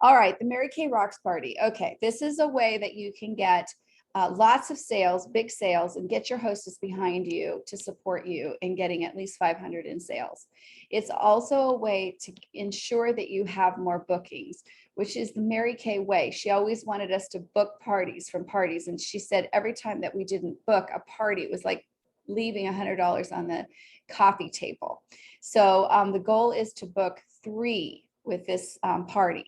All right, the Mary Kay Rocks Party. Okay, this is a way that you can get lots of sales, big sales, and get your hostess behind you to support you in getting at least 500 in sales. It's also a way to ensure that you have more bookings, which is the Mary Kay way. She always wanted us to book parties from parties. And she said every time that we didn't book a party, it was like leaving $100 on the coffee table. So the goal is to book 3 with this party.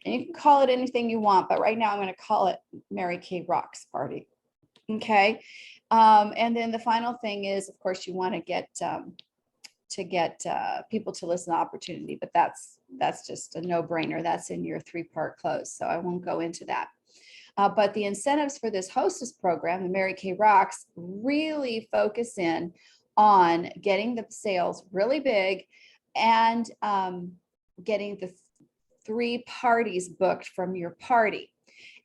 And you can call it anything you want, but right now I'm going to call it Mary Kay Rocks Party. Okay. And then the final thing is, of course, you want to get people to listen to opportunity, but that's just a no-brainer. That's in your 3-part close. So I won't go into that. But the incentives for this hostess program, the Mary Kay Rocks, really focus in on getting the sales really big and getting the 3 parties booked from your party.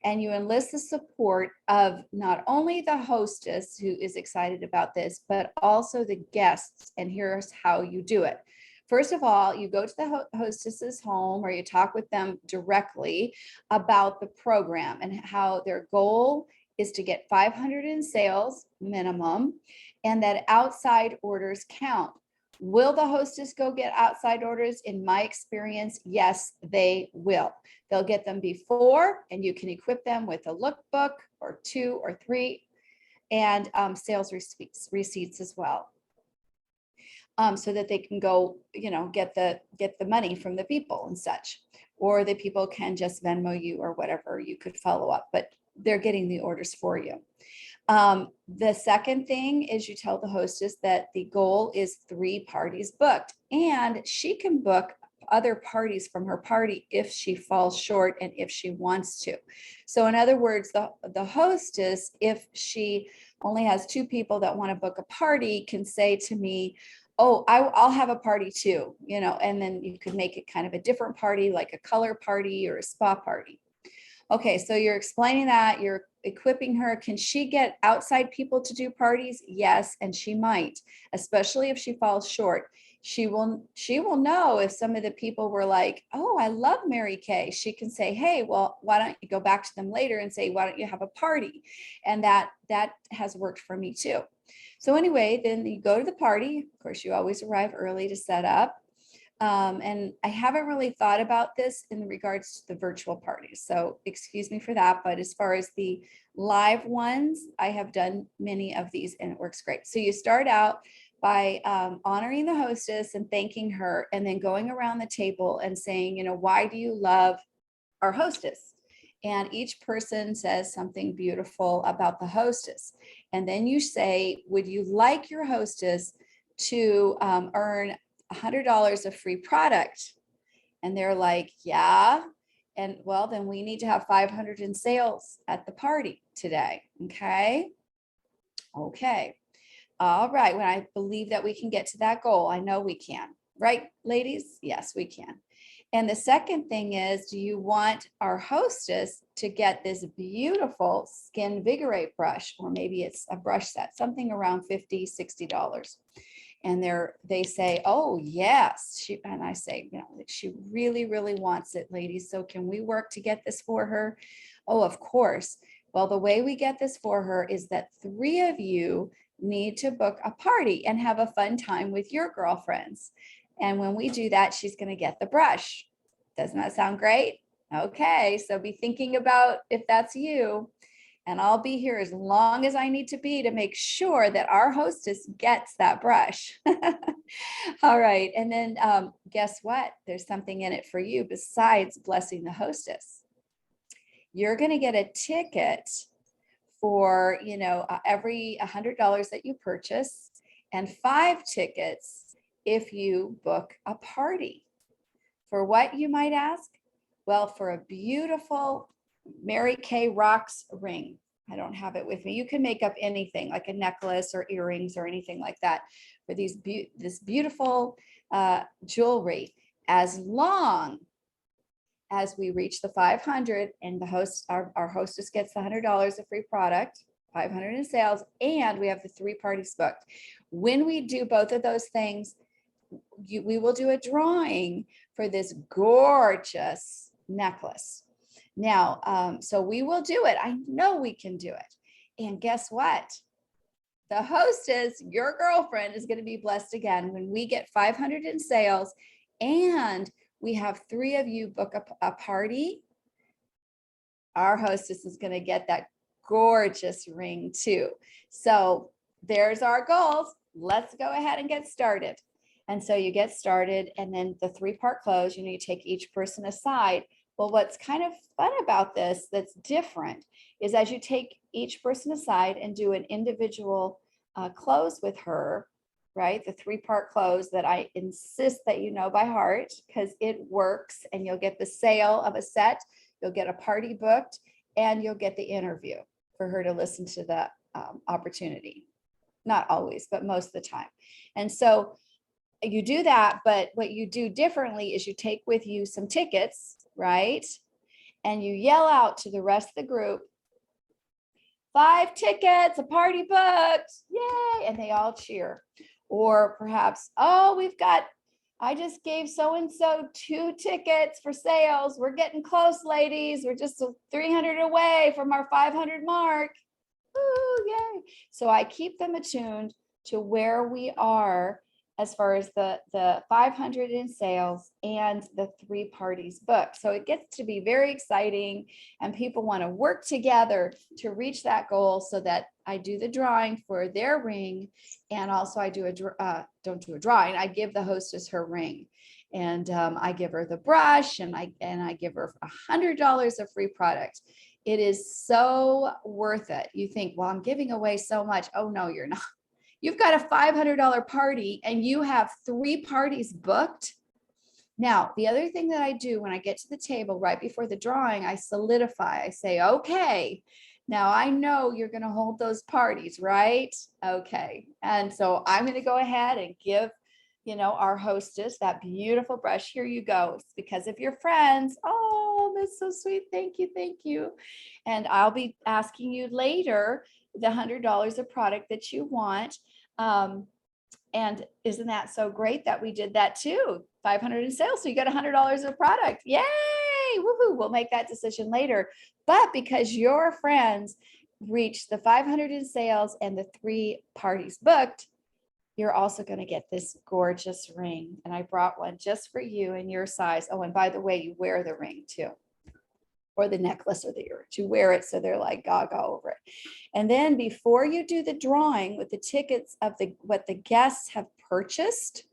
And you enlist the support of not only the hostess who is excited about this, but also the guests. And here's how you do it. First of all, you go to the hostess's home or you talk with them directly about the program and how their goal is to get 500 in sales minimum and that outside orders count. Will the hostess go get outside orders? In my experience, yes, they will. They'll get them before, and you can equip them with a lookbook or 2 or 3 and sales receipts as well. So that they can go, get the money from the people and such, or the people can just Venmo you or whatever. You could follow up, but they're getting the orders for you. The second thing is you tell the hostess that the goal is 3 parties booked, and she can book other parties from her party if she falls short and if she wants to. So in other words, the hostess, if she only has 2 people that want to book a party, can say to me, oh, I'll have a party too, and then you could make it kind of a different party, like a color party or a spa party. Okay, so you're explaining that, you're equipping her. Can she get outside people to do parties? Yes, and she might, especially if she falls short. She will know if some of the people were like, oh, I love Mary Kay. She can say, hey, well, why don't you go back to them later and say, why don't you have a party? And that has worked for me too. So anyway, then you go to the party. Of course, you always arrive early to set up. And I haven't really thought about this in regards to the virtual parties. So excuse me for that. But as far as the live ones, I have done many of these and it works great. So you start out by honoring the hostess and thanking her, and then going around the table and saying, why do you love our hostess? And each person says something beautiful about the hostess. And then you say, would you like your hostess to earn $100 of free product? And they're like, yeah. And well, then we need to have 500 in sales at the party today. Okay. All right. When I believe that we can get to that goal, I know we can, right, ladies? Yes, we can. And the second thing is, do you want our hostess to get this beautiful Skin Vigorate brush, or maybe it's a brush set, something around $50, $60. And they say, oh, yes. And I say, she really, really wants it, ladies. So can we work to get this for her? Oh, of course. Well, the way we get this for her is that 3 of you need to book a party and have a fun time with your girlfriends. And when we do that, she's going to get the brush. Doesn't that sound great? Okay. So be thinking about if that's you. And I'll be here as long as I need to be to make sure that our hostess gets that brush. All right. And then guess what? There's something in it for you besides blessing the hostess. You're going to get a ticket for, every $100 that you purchase, and 5 tickets if you book a party. For what, you might ask? Well, for a beautiful Mary Kay Rocks ring. I don't have it with me. You can make up anything like a necklace or earrings or anything like that for this beautiful jewelry, as long as we reach the 500 and our hostess gets the $100 of free product, 500 in sales, and we have the 3 parties booked. When we do both of those things, we will do a drawing for this gorgeous necklace. Now, so we will do it. I know we can do it. And guess what? The hostess, your girlfriend, is going to be blessed again when we get 500 in sales and we have 3 of you book a party. Our hostess is going to get that gorgeous ring too. So there's our goals. Let's go ahead and get started. And so you get started, and then the 3-part close, you take each person aside. Well, what's kind of fun about this that's different is as you take each person aside and do an individual close with her, right? The 3-part close that I insist that you know by heart because it works, and you'll get the sale of a set, you'll get a party booked, and you'll get the interview for her to listen to the opportunity. Not always, but most of the time. And so you do that, but what you do differently is you take with you some tickets, right? And you yell out to the rest of the group, 5 tickets, a party booked, yay, and they all cheer. Or perhaps, oh, I just gave so-and-so 2 tickets for sales. We're getting close, ladies. We're just 300 away from our 500 mark. Ooh, yay. So I keep them attuned to where we are as far as the 500 in sales and the 3 parties booked. So it gets to be very exciting, and people want to work together to reach that goal, so that I do the drawing for their ring. And also I do don't do a drawing. I give the hostess her ring, and I give her the brush, and I give her $100 of free product. It is so worth it. You think, well, I'm giving away so much. Oh, no, you're not. You've got a $500 party and you have 3 parties booked. Now, the other thing that I do when I get to the table right before the drawing, I solidify. I say, okay, now I know you're going to hold those parties, right? Okay. And so I'm going to go ahead and give, our hostess that beautiful brush. Here you go. It's because of your friends. Oh, that's so sweet. Thank you. Thank you. And I'll be asking you later the $100 of product that you want. And isn't that so great that we did that too? 500 in sales. So you got $100 of product. Yay. Woohoo. We'll make that decision later. But because your friends reached the 500 in sales and the 3 parties booked, you're also going to get this gorgeous ring. And I brought one just for you in your size. Oh, and by the way, you wear the ring too, or the necklace or the earring. You wear it so they're like gaga over it. And then before you do the drawing with the tickets of what the guests have purchased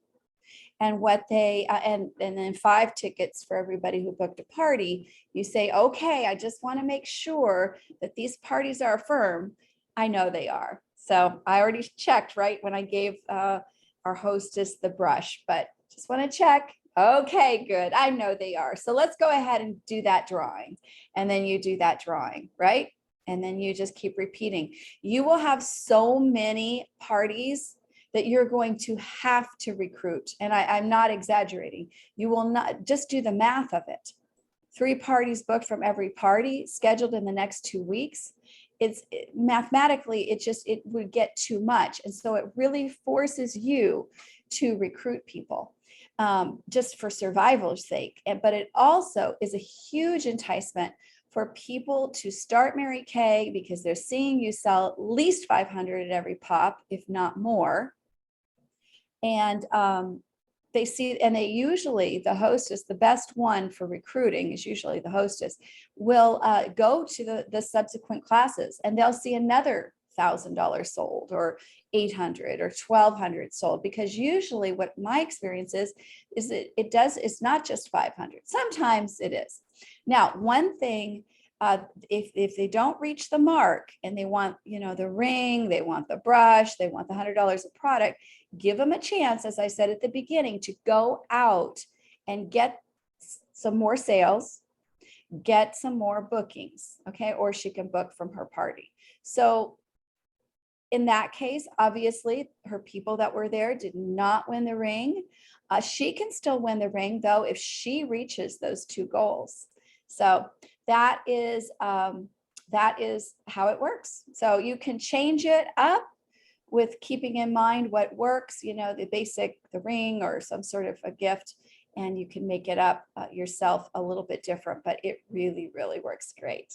and what they, and then 5 tickets for everybody who booked a party, you say, okay, I just want to make sure that these parties are firm. I know they are. So I already checked, right, when I gave our hostess the brush, but just want to check. Okay, good. I know they are. So let's go ahead and do that drawing. And then you do that drawing, right? And then you just keep repeating. You will have so many parties that you're going to have to recruit. And I'm not exaggerating. You will not, just do the math of it. 3 parties booked from every party scheduled in the next 2 weeks. Mathematically, it would get too much. And so it really forces you to recruit people just for survival's sake. But it also is a huge enticement for people to start Mary Kay because they're seeing you sell at least 500 at every pop, if not more. And they see, and they usually, the hostess, the best one for recruiting is usually the hostess, will go to the subsequent classes, and they'll see another $1,000 sold, or 800 or 1,200 sold, because usually what my experience is that it's not just 500. Sometimes it is. Now, one thing, if they don't reach the mark and they want, the ring, they want the brush, they want the $100 of product, give them a chance, as I said at the beginning, to go out and get some more sales, get some more bookings, okay? Or she can book from her party. So in that case, obviously, her people that were there did not win the ring. She can still win the ring, though, if she reaches those 2 goals. So that is how it works. So you can change it up with keeping in mind what works, the basic, the ring or some sort of a gift. and you can make it up yourself a little bit different, but it really, really works great.